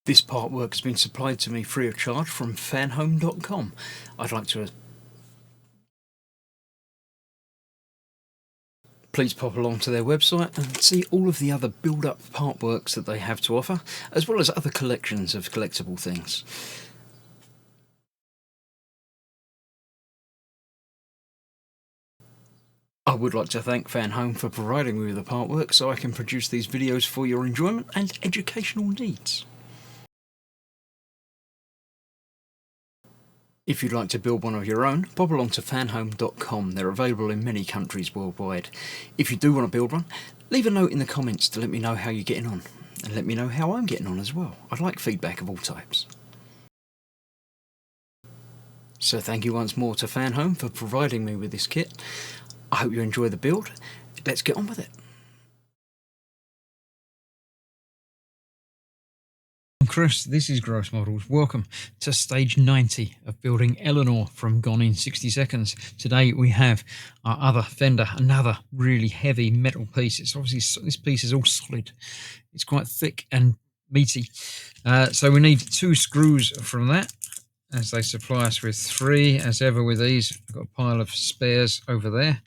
This part work has been supplied to me free of charge from Fanhome.com. I'd like to please pop along to their website and see all of the other build-up part works that they have to offer, as well as other collections of collectible things. I would like to thank Fanhome for providing me with the part work so I can produce these videos for your enjoyment and educational needs. If you'd like to build one of your own, pop along to fanhome.com. They're available in many countries worldwide. If you do want to build one, leave a note in the comments to let me know how you're getting on, and let me know how I'm getting on as well. I'd like feedback of all types. So thank you once more to Fanhome for providing me with this kit. I hope you enjoy the build. Let's get on with it. I'm Chris, this is Gross Models. Welcome to stage 90 of building Eleanor from Gone in 60 Seconds. Today we have our other fender, another really heavy metal piece. It's obviously, this piece is all solid. It's quite thick and meaty. So we need 2 screws from that, as they supply us with 3, as ever with these. I've got a pile of spares over there.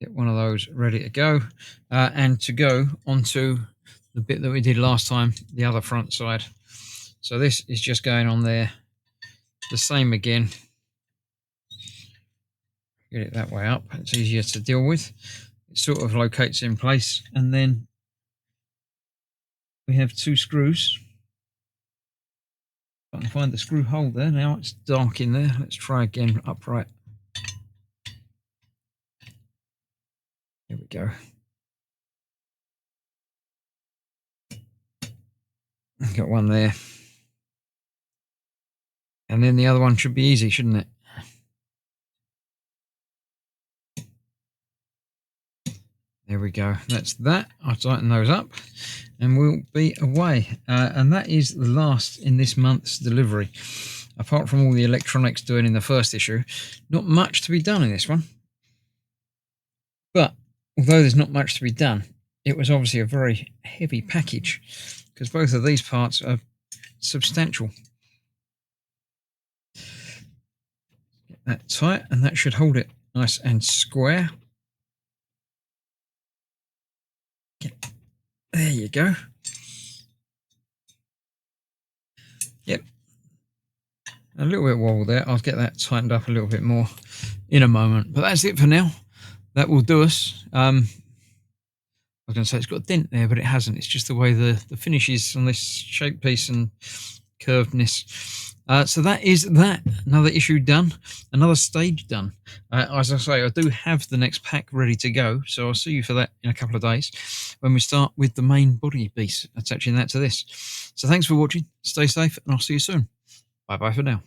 Get one of those ready to go, and to go onto the bit that we did last time, the other front side. So this is just going on there, the same again. Get it that way up, it's easier to deal with. It sort of locates in place, and then we have 2 screws. I can find the screw hole there. Now it's dark in there. Let's try again upright. There we go. Got one there. And then the other one should be easy, shouldn't it? There we go. That's that. I'll tighten those up and we'll be away. And that is the last in this month's delivery. Apart from all the electronics doing in the first issue, not much to be done in this one. But although there's not much to be done, it was obviously a very heavy package, because both of these parts are substantial. Get that tight, and that should hold it nice and square. There you go. Yep. A little bit of wobble there. I'll get that tightened up a little bit more in a moment. But that's it for now. That will do us. I was going to say it's got a dent there, but it hasn't. It's just the way the finish is on this shape piece and curvedness. So that is that. Another issue done. Another stage done. As I say, I do have the next pack ready to go. So I'll see you for that in a couple of days when we start with the main body piece, attaching that to this. So thanks for watching. Stay safe, and I'll see you soon. Bye-bye for now.